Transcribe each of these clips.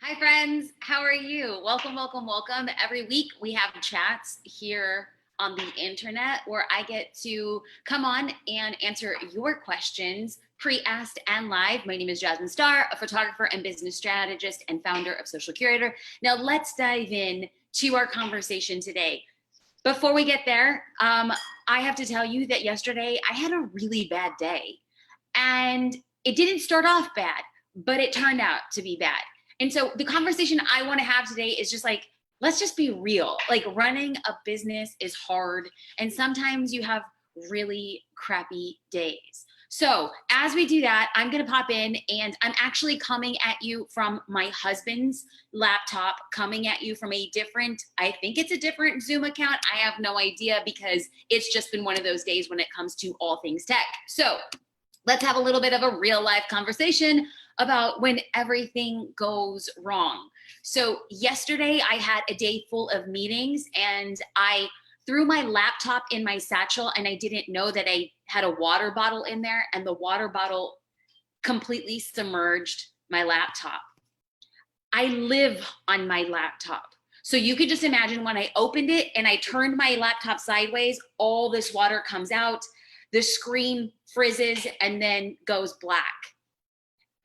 Hi, friends. How are you? Welcome, welcome, welcome. Every week we have chats here on the internet where I get to come on and answer your questions pre-asked and live. My name is Jasmine Starr, a photographer and business strategist and founder of Social Curator. Now let's dive in to our conversation today. Before we get there, I have to tell you that yesterday I had a really bad day, and it didn't start off bad, but it turned out to be bad. And so the conversation I want to have today is just like, let's just be real. Like, running a business is hard, and sometimes you have really crappy days. So as we do that, I'm going to pop in, and I'm actually coming at you from my husband's laptop, coming at you from a different, I think it's a different Zoom account. I have no idea, because it's just been one of those days when it comes to all things tech. So let's have a little bit of a real life conversation about when everything goes wrong. So yesterday I had a day full of meetings, and I threw my laptop in my satchel, and I didn't know that I had a water bottle in there, and the water bottle completely submerged my laptop. I live on my laptop. So you could just imagine when I opened it and I turned my laptop sideways, all this water comes out, the screen frizzes and then goes black.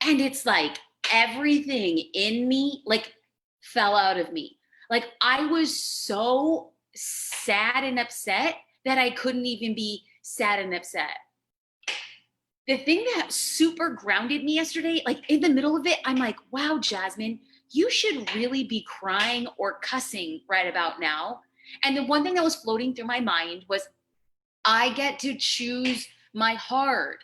And it's like everything in me like fell out of me. Like, I was so sad and upset that I couldn't even be sad and upset. The thing that super grounded me yesterday, like in the middle of it, I'm like, wow, Jasmine, you should really be crying or cussing right about now. And the one thing that was floating through my mind was, I get to choose my hard.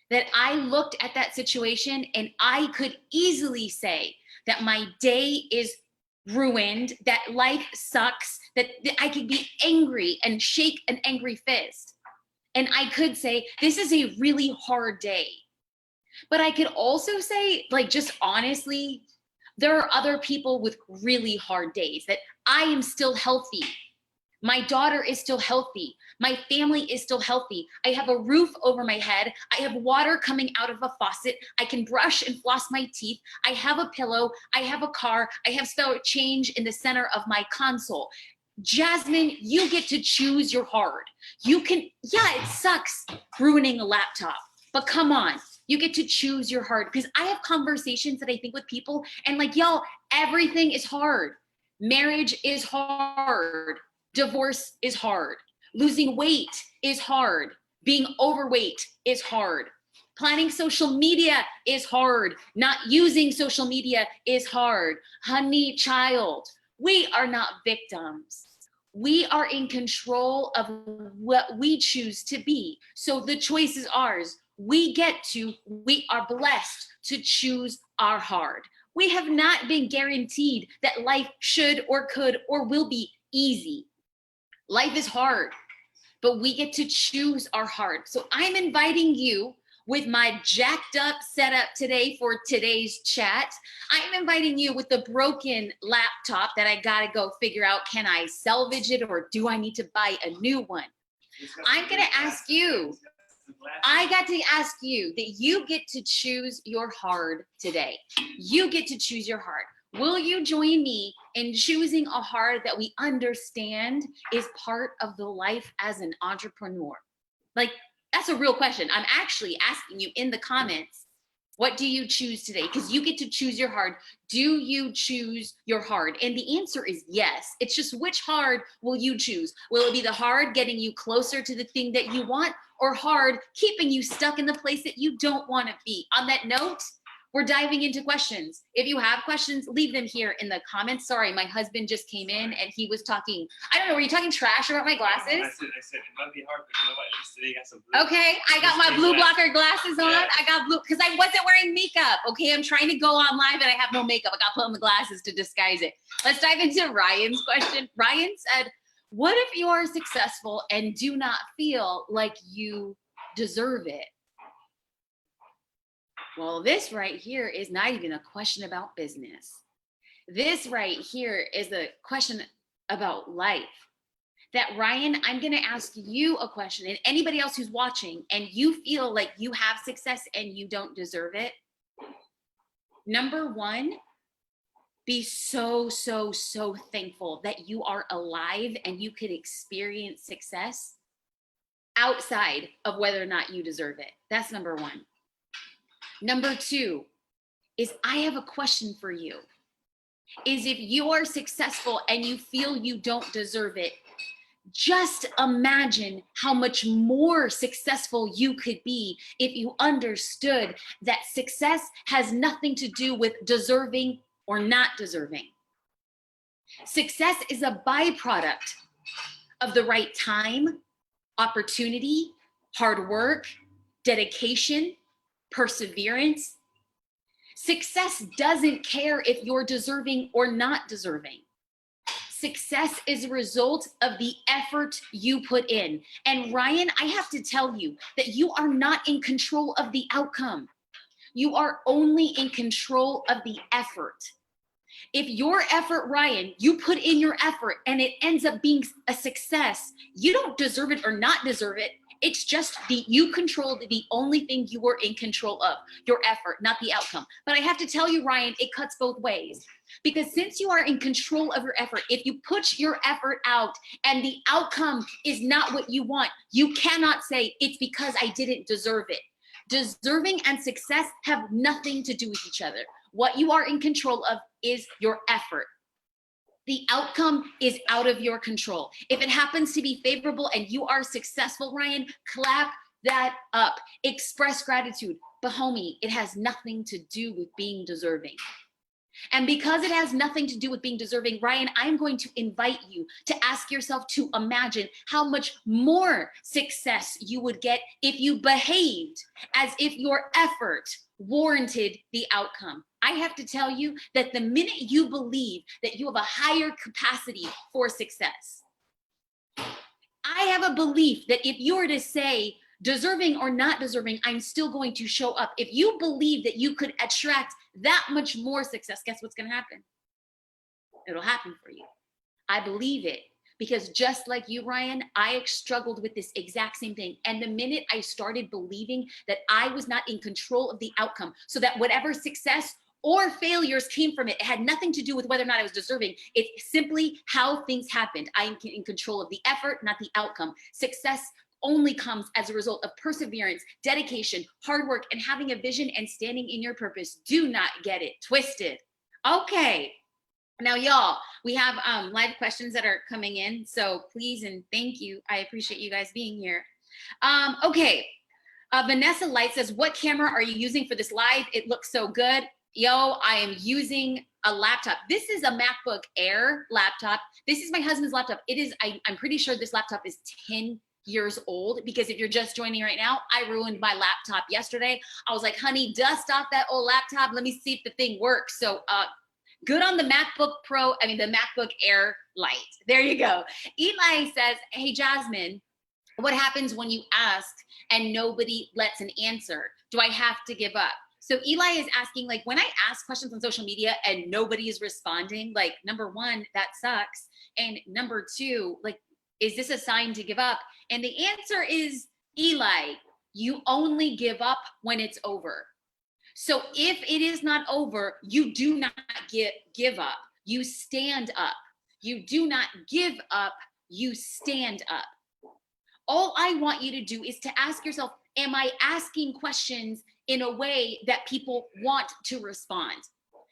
That I looked at that situation and I could easily say that my day is ruined, that life sucks, that I could be angry and shake an angry fist. And I could say, this is a really hard day. But I could also say, like, just honestly, there are other people with really hard days, that I am still healthy. My daughter is still healthy. My family is still healthy. I have a roof over my head. I have water coming out of a faucet. I can brush and floss my teeth. I have a pillow. I have a car. I have spare change in the center of my console. Jasmine, you get to choose your hard. You can, yeah, it sucks ruining a laptop, but come on, you get to choose your hard. Because I have conversations that I think with people, and like, y'all, everything is hard. Marriage is hard. Divorce is hard. Losing weight is hard. Being overweight is hard. Planning social media is hard. Not using social media is hard. Honey, child, we are not victims. We are in control of what we choose to be. So the choice is ours. We are blessed to choose our hard. We have not been guaranteed that life should or could or will be easy. Life is hard, but we get to choose our hard. So I'm inviting you with my jacked up setup today for today's chat. I'm inviting you with the broken laptop that I gotta go figure out, can I salvage it or do I need to buy a new one? I'm gonna ask you, I got to ask you that you get to choose your hard today. You get to choose your hard. Will you join me in choosing a hard that we understand is part of the life as an entrepreneur? Like, that's a real question. I'm actually asking you in the comments, what do you choose today? Because you get to choose your hard. Do you choose your hard? And the answer is yes. It's just, which hard will you choose? Will it be the hard getting you closer to the thing that you want, or hard keeping you stuck in the place that you don't want to be? On that note, we're diving into questions. If you have questions, leave them here in the comments. Sorry, my husband just came in and he was talking, I don't know, were you talking trash about my glasses? I said it might be hard, but you know what? At least today you got some blue. Okay, I got my blue blocker glasses on. I got blue, because I wasn't wearing makeup. Okay, I'm trying to go on live and I have no makeup. I got to put on the glasses to disguise it. Let's dive into Ryan's question. Ryan said, what if you are successful and do not feel like you deserve it? Well, this right here is not even a question about business. This right here is a question about life. That, Ryan, I'm going to ask you a question, and anybody else who's watching and you feel like you have success and you don't deserve it. Number one, Be so, so, so thankful that you are alive and you can experience success outside of whether or not you deserve it. That's number one. Number two is I have a question for you. Is if you are successful and you feel you don't deserve it, just imagine how much more successful you could be if you understood that success has nothing to do with deserving or not deserving. Success is a byproduct of the right time, opportunity, hard work, dedication, perseverance. Success doesn't care if you're deserving or not deserving. Success is a result of the effort you put in. And Ryan, I have to tell you that you are not in control of the outcome. You are only in control of the effort. If your effort, Ryan, you put in your effort and it ends up being a success, you don't deserve it or not deserve it. It's just you controlled the only thing you were in control of, your effort, not the outcome. But I have to tell you, Ryan, it cuts both ways. Because since you are in control of your effort, if you put your effort out and the outcome is not what you want, you cannot say it's because I didn't deserve it. Deserving and success have nothing to do with each other. What you are in control of is your effort. The outcome is out of your control. If it happens to be favorable and you are successful, Ryan, clap that up. Express gratitude. But homie, it has nothing to do with being deserving. And because it has nothing to do with being deserving, Ryan, I'm going to invite you to ask yourself to imagine how much more success you would get if you behaved as if your effort warranted the outcome. I have to tell you that the minute you believe that you have a higher capacity for success, I have a belief that if you were to say, deserving or not deserving, I'm still going to show up. If you believe that you could attract that much more success, guess what's going to happen? It'll happen for you. I believe it because just like you, Ryan, I struggled with this exact same thing. And the minute I started believing that I was not in control of the outcome, so that whatever success or failures came from it had nothing to do with whether or not I was deserving. It's simply how things happened. I'm in control of the effort, not the outcome. Success only comes as a result of perseverance, dedication, hard work, and having a vision and standing in your purpose. Do not get it twisted. Okay. Now, y'all, we have live questions that are coming in. So please and thank you. I appreciate you guys being here. Okay. Vanessa Light says, what camera are you using for this live? It looks so good. Yo, I am using a laptop. This is a MacBook Air laptop. This is my husband's laptop. It is, I'm pretty sure this laptop is 10 years old, because if you're just joining right now, I ruined my laptop yesterday. I was like, honey, dust off that old laptop. Let me see if the thing works. So good on the MacBook the MacBook Air Lite. There you go. Eli says, hey, Jasmine, what happens when you ask and nobody lets an answer? Do I have to give up? So Eli is asking, like, when I ask questions on social media and nobody is responding, like, number one, that sucks. And number two, like, is this a sign to give up? And the answer is, Eli, you only give up when it's over. So if it is not over, you do not give up. You stand up. You do not give up. You stand up. All I want you to do is to ask yourself, am I asking questions in a way that people want to respond?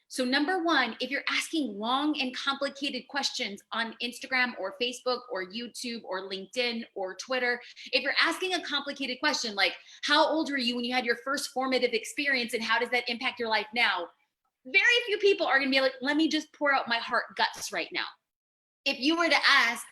So number one, if you're asking long and complicated questions on Instagram or Facebook or YouTube or LinkedIn or Twitter, if you're asking a complicated question like, how old were you when you had your first formative experience and how does that impact your life now? Very few people are gonna be like, let me just pour out my heart guts right now. If you were to ask,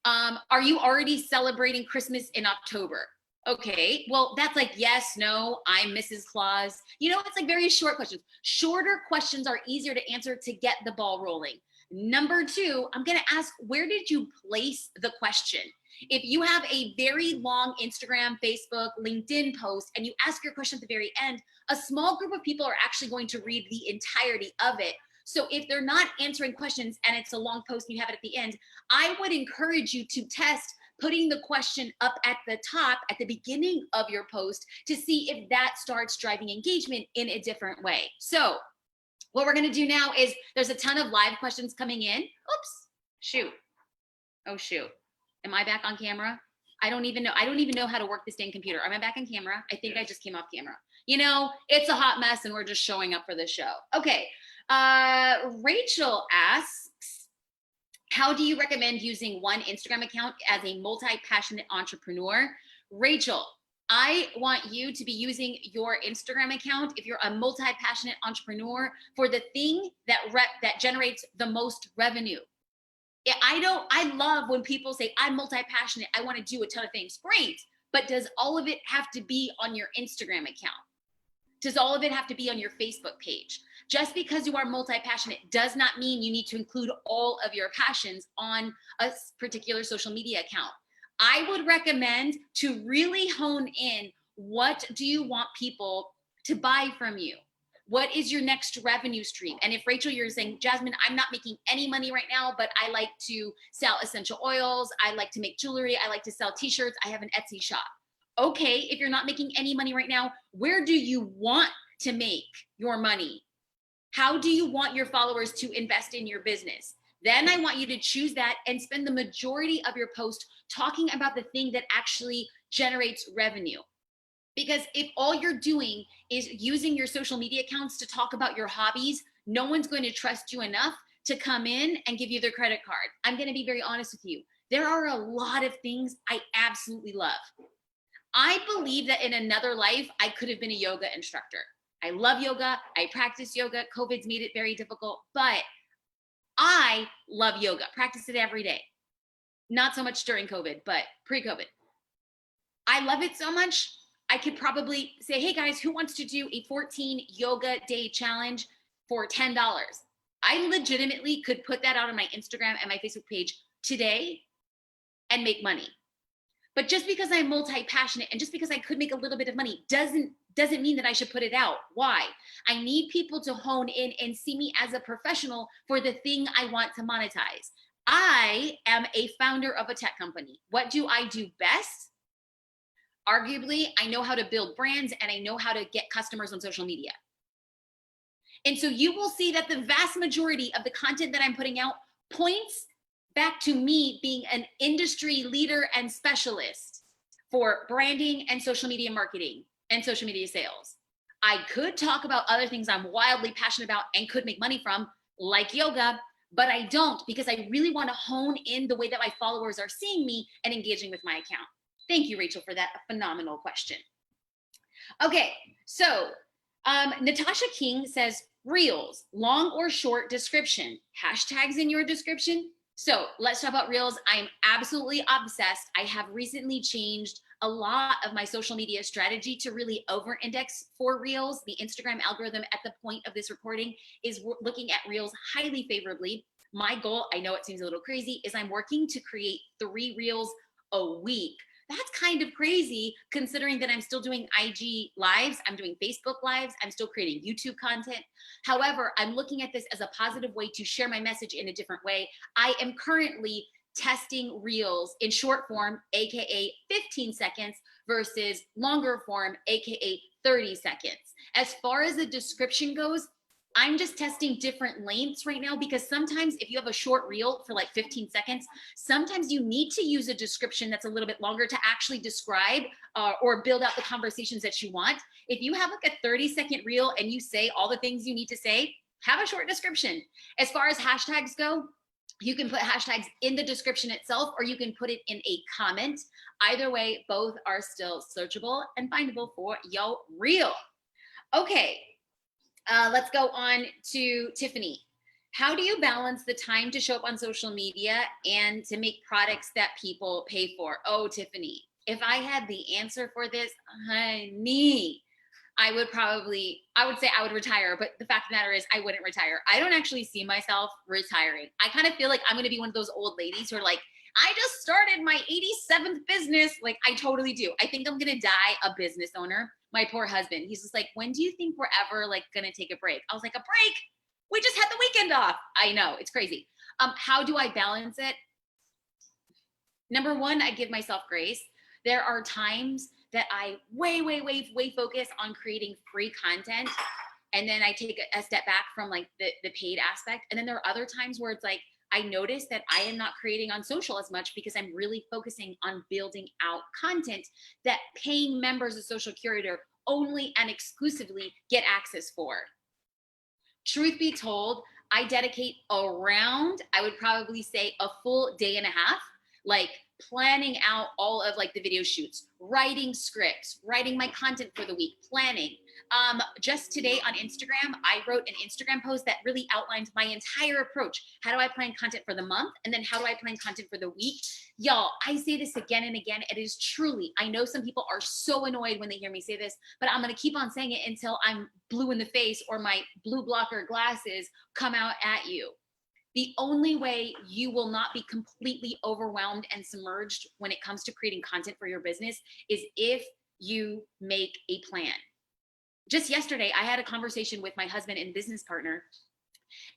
are you already celebrating Christmas in October? Okay, well, that's like, yes, no, I'm Mrs. Claus. You know, it's like very short questions. Shorter questions are easier to answer to get the ball rolling. Number two, I'm gonna ask, where did you place the question? If you have a very long Instagram, Facebook, LinkedIn post, and you ask your question at the very end, a small group of people are actually going to read the entirety of it. So if they're not answering questions and it's a long post and you have it at the end, I would encourage you to test putting the question up at the top at the beginning of your post to see if that starts driving engagement in a different way. So What we're going to do now is there's a ton of live questions coming in. Oops, shoot. Oh, shoot. Am I back on camera? I don't even know how to work this dang computer. Am I back on camera? I think I just came off camera. You know, it's a hot mess and we're just showing up for this show. Okay. Rachel asks, how do you recommend using one Instagram account as a multi-passionate entrepreneur? Rachel, I want you to be using your Instagram account if you're a multi-passionate entrepreneur for the thing that generates the most revenue. Yeah, I love when people say I'm multi-passionate, I want to do a ton of things. Great. But does all of it have to be on your Instagram account? Does all of it have to be on your Facebook page? Just because you are multi-passionate does not mean you need to include all of your passions on a particular social media account. I would recommend to really hone in, what do you want people to buy from you? What is your next revenue stream? And if Rachel, you're saying, Jasmine, I'm not making any money right now, but I like to sell essential oils. I like to make jewelry. I like to sell t-shirts. I have an Etsy shop. Okay, if you're not making any money right now, where do you want to make your money? How do you want your followers to invest in your business? Then I want you to choose that and spend the majority of your post talking about the thing that actually generates revenue. Because if all you're doing is using your social media accounts to talk about your hobbies, no one's going to trust you enough to come in and give you their credit card. I'm going to be very honest with you. There are a lot of things I absolutely love. I believe that in another life, I could have been a yoga instructor. I love yoga. I practice yoga. COVID's made it very difficult, but I love yoga. Practice it every day. Not so much during COVID, but pre-COVID. I love it so much. I could probably say, hey guys, who wants to do a 14 yoga day challenge for $10? I legitimately could put that out on my Instagram and my Facebook page today and make money. But just because I'm multi-passionate and just because I could make a little bit of money doesn't mean that I should put it out. Why? I need people to hone in and see me as a professional for the thing I want to monetize. I am a founder of a tech company. What do I do best? Arguably, I know how to build brands and I know how to get customers on social media. And so you will see that the vast majority of the content that I'm putting out points back to me being an industry leader and specialist for branding and social media marketing and social media sales. I could talk about other things I'm wildly passionate about and could make money from, like yoga, but I don't, because I really want to hone in the way that my followers are seeing me and engaging with my account. Thank you, Rachel, for that phenomenal question. Okay, so Natasha King says, Reels, long or short description, hashtags in your description. So let's talk about Reels. I'm absolutely obsessed. I have recently changed a lot of my social media strategy to really over-index for Reels. The Instagram algorithm at the point of this recording is looking at Reels highly favorably. My goal, I know it seems a little crazy, is I'm working to create 3 Reels a week. That's kind of crazy considering that I'm still doing IG lives, I'm doing Facebook lives, I'm still creating YouTube content. However, I'm looking at this as a positive way to share my message in a different way. I am currently testing Reels in short form, AKA 15 seconds versus longer form, AKA 30 seconds. As far as the description goes, I'm just testing different lengths right now because sometimes if you have a short reel for like 15 seconds, sometimes you need to use a description that's a little bit longer to actually describe or build out the conversations that you want. If you have like a 30-second reel and you say all the things you need to say, have a short description. As far as hashtags go, you can put hashtags in the description itself or you can put it in a comment. Either way, both are still searchable and findable for your reel. Okay. Let's go on to Tiffany. How do you balance the time to show up on social media and to make products that people pay for? Oh, Tiffany, if I had the answer for this, honey, I would say I would retire, but the fact of the matter is I wouldn't retire. I don't actually see myself retiring. I kind of feel like I'm going to be one of those old ladies who are like, I just started my 87th business. Like I totally do. I think I'm going to die a business owner. My poor husband, he's just like, when do you think we're ever like going to take a break? I was like, a break? We just had the weekend off. I know, it's crazy. How do I balance it? Number one, I give myself grace. There are times that I way focus on creating free content. and then I take a step back from like the paid aspect. And then there are other times where it's like, I notice that I am not creating on social as much because I'm really focusing on building out content that paying members of Social Curator only and exclusively get access for. Truth be told, I dedicate around, I would probably say a full day and a half, like planning out all of like the video shoots, writing scripts, writing my content for the week, planning. Just today on Instagram, I wrote an Instagram post that really outlined my entire approach. How do I plan content for the month? And then how do I plan content for the week? Y'all, I say this again and again. It is truly, I know some people are so annoyed when they hear me say this, but I'm going to keep on saying it until I'm blue in the face or my blue blocker glasses come out at you. The only way you will not be completely overwhelmed and submerged when it comes to creating content for your business is if you make a plan. Just yesterday, I had a conversation with my husband and business partner,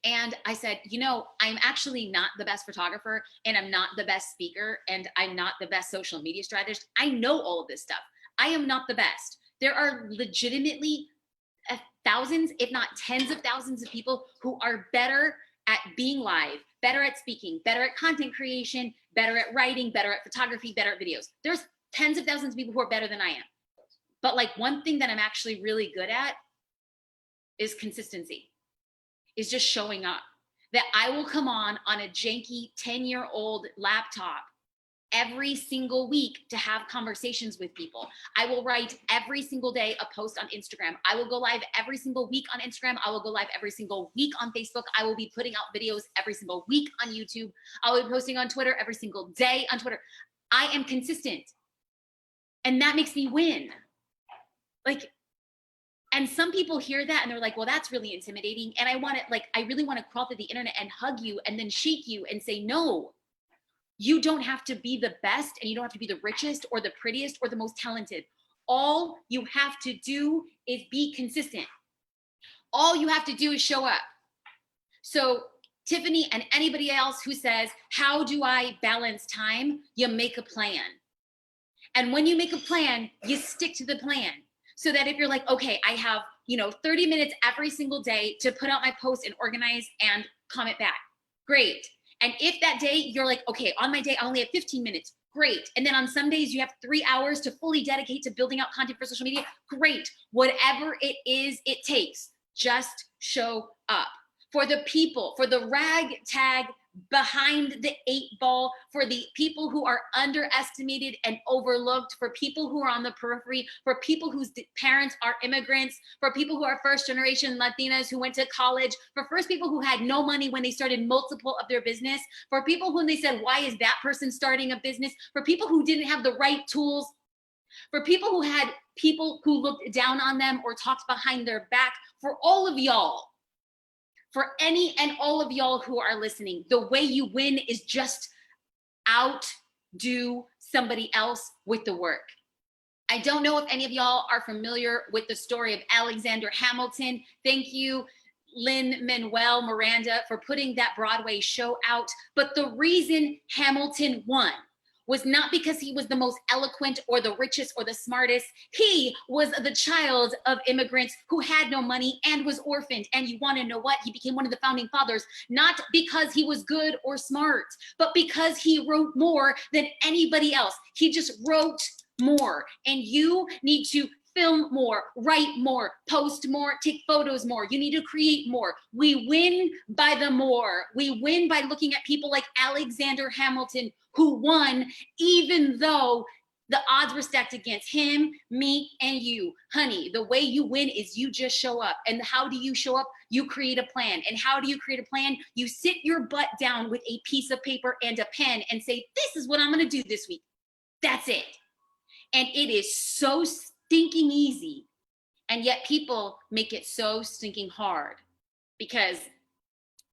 and I said, you know, I'm actually not the best photographer, and I'm not the best speaker, and I'm not the best social media strategist. I know all of this stuff. I am not the best. There are legitimately thousands, if not tens of thousands of people who are better at being live, better at speaking, better at content creation, better at writing, better at photography, better at videos. There's tens of thousands of people who are better than I am. But like one thing that I'm actually really good at is consistency, is just showing up. That I will come on a janky 10-year-old laptop every single week to have conversations with people. I will write every single day a post on Instagram. I will go live every single week on Instagram. I will go live every single week on Facebook. I will be putting out videos every single week on YouTube. I will be posting on Twitter every single day on Twitter. I am consistent. And that makes me win. Like, and some people hear that and they're like, well, that's really intimidating. And I really want to crawl through the internet and hug you and then shake you and say, no, you don't have to be the best, and you don't have to be the richest or the prettiest or the most talented. All you have to do is be consistent. All you have to do is show up. So Tiffany and anybody else who says, how do I balance time? You make a plan. And when you make a plan, you stick to the plan. So that if you're like, okay, I have, 30 minutes every single day to put out my post and organize and comment back. Great. And if that day you're like, okay, on my day, I only have 15 minutes. Great. And then on some days you have 3 hours to fully dedicate to building out content for social media. Great. Whatever it is, it takes. Just show up. For the people, for the ragtag behind the 8 ball, for the people who are underestimated and overlooked, for people who are on the periphery, for people whose parents are immigrants, for people who are first generation Latinas who went to college, for first people who had no money when they started multiple of their business, for people whom they said, why is that person starting a business? For people who didn't have the right tools, for people who had people who looked down on them or talked behind their back, for all of y'all. For any and all of y'all who are listening, the way you win is just outdo somebody else with the work. I don't know if any of y'all are familiar with the story of Alexander Hamilton. Thank you, Lin-Manuel Miranda, for putting that Broadway show out. But the reason Hamilton won was not because he was the most eloquent or the richest or the smartest. He was the child of immigrants who had no money and was orphaned. And you want to know what? He became one of the founding fathers, not because he was good or smart, but because he wrote more than anybody else. He just wrote more. And you need to film more, write more, post more, take photos more. You need to create more. We win by the more. We win by looking at people like Alexander Hamilton, who won even though the odds were stacked against him, me, and you. Honey, the way you win is you just show up. And how do you show up? You create a plan. And how do you create a plan? You sit your butt down with a piece of paper and a pen and say, this is what I'm going to do this week. That's it. And it is so stinking easy. And yet people make it so stinking hard because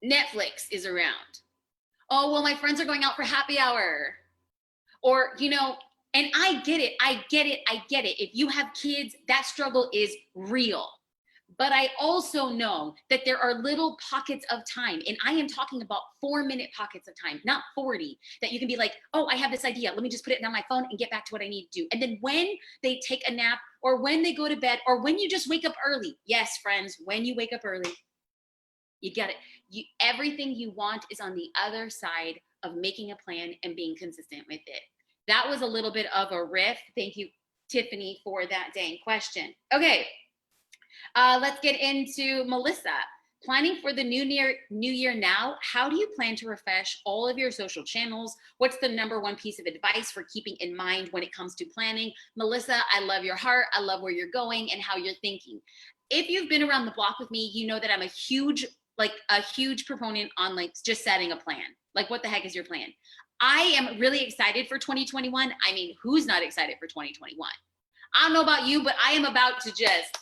Netflix is around. Oh, well, my friends are going out for happy hour. Or, and I get it. If you have kids, that struggle is real. But I also know that there are little pockets of time, and I am talking about 4-minute pockets of time, not 40, that you can be like, oh, I have this idea. Let me just put it on my phone and get back to what I need to do. And then when they take a nap or when they go to bed or when you just wake up early. Yes, friends, when you wake up early, you get it. Everything you want is on the other side of making a plan and being consistent with it. That was a little bit of a riff. Thank you, Tiffany, for that dang question. Okay. Let's get into Melissa. Planning for the new year now, how do you plan to refresh all of your social channels? What's the number one piece of advice for keeping in mind when it comes to planning? Melissa, I love your heart. I love where you're going and how you're thinking. If you've been around the block with me, you know that I'm a huge proponent on like just setting a plan. Like, what the heck is your plan? I am really excited for 2021. I mean, who's not excited for 2021? I don't know about you, but I am about to just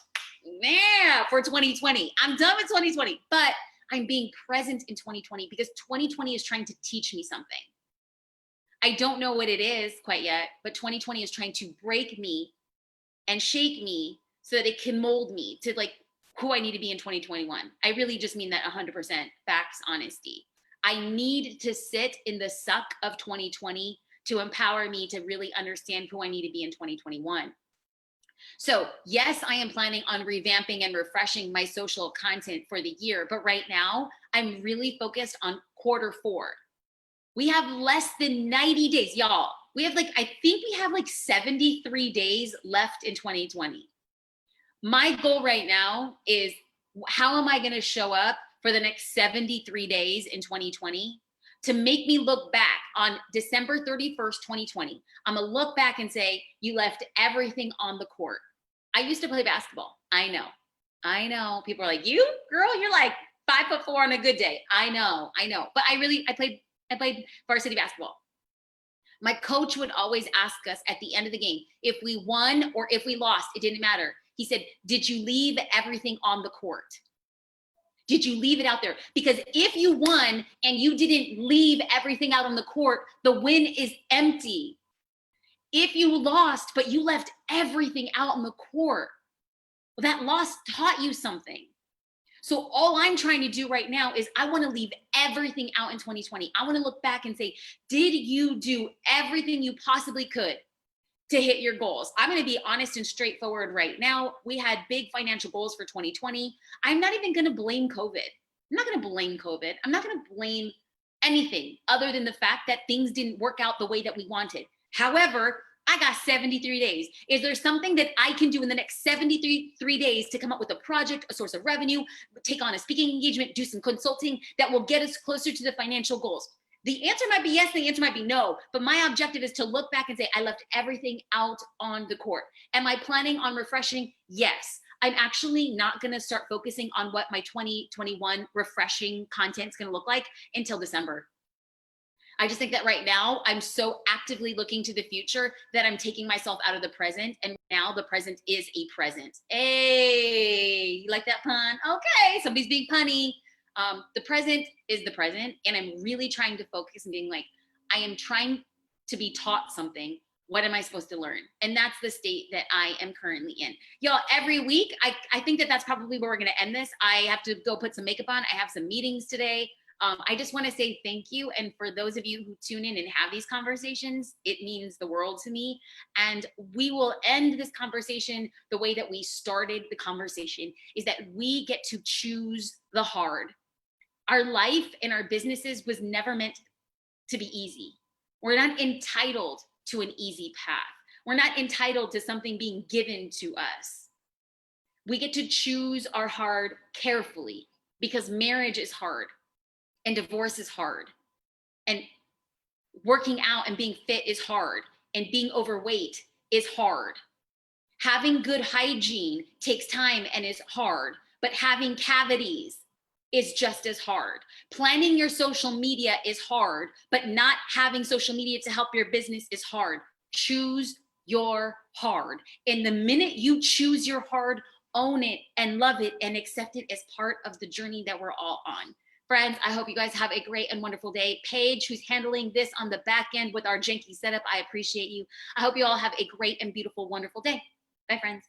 for 2020. I'm done with 2020, but I'm being present in 2020 because 2020 is trying to teach me something. I don't know what it is quite yet, but 2020 is trying to break me and shake me so that it can mold me to like who I need to be in 2021. I really just mean that 100% facts, honesty. I need to sit in the suck of 2020 to empower me to really understand who I need to be in 2021. So yes, I am planning on revamping and refreshing my social content for the year, but right now I'm really focused on Q4. We have less than 90 days, y'all. I think we have like 73 days left in 2020. My goal right now is, how am I going to show up for the next 73 days in 2020 to make me look back on December 31st, 2020. I'm going to look back and say, you left everything on the court. I used to play basketball. I know. People are like, you, girl, you're like 5'4" on a good day. I know. But I played varsity basketball. My coach would always ask us at the end of the game, if we won or if we lost, it didn't matter. He said, did you leave everything on the court? Did you leave it out there? Because if you won and you didn't leave everything out on the court, the win is empty. If you lost, but you left everything out on the court, well, that loss taught you something. So all I'm trying to do right now is I want to leave everything out in 2020. I want to look back and say, did you do everything you possibly could to hit your goals? I'm going to be honest and straightforward right now. We had big financial goals for 2020. I'm not even going to blame COVID. I'm not going to blame COVID. I'm not going to blame anything other than the fact that things didn't work out the way that we wanted. However, I got 73 days. Is there something that I can do in the next 73 days to come up with a project, a source of revenue, take on a speaking engagement, do some consulting that will get us closer to the financial goals? The answer might be yes, the answer might be no, but my objective is to look back and say, I left everything out on the court. Am I planning on refreshing? Yes. I'm actually not going to start focusing on what my 2021 refreshing content is going to look like until December. I just think that right now I'm so actively looking to the future that I'm taking myself out of the present. And now the present is a present. Hey, you like that pun? Okay, somebody's being punny. The present is the present. And I'm really trying to focus and being like, I am trying to be taught something. What am I supposed to learn? And that's the state that I am currently in. Y'all, every week, I think that that's probably where we're going to end this. I have to go put some makeup on. I have some meetings today. I just want to say thank you. And for those of you who tune in and have these conversations, it means the world to me. And we will end this conversation the way that we started the conversation, is that we get to choose the hard. Our life and our businesses was never meant to be easy. We're not entitled to an easy path. We're not entitled to something being given to us. We get to choose our hard carefully, because marriage is hard. And divorce is hard. And working out and being fit is hard. And being overweight is hard. Having good hygiene takes time and is hard. But having cavities is just as hard. Planning your social media is hard. But not having social media to help your business is hard. Choose your hard. And the minute you choose your hard, own it and love it and accept it as part of the journey that we're all on. Friends, I hope you guys have a great and wonderful day. Paige, who's handling this on the back end with our janky setup, I appreciate you. I hope you all have a great and beautiful, wonderful day. Bye, friends.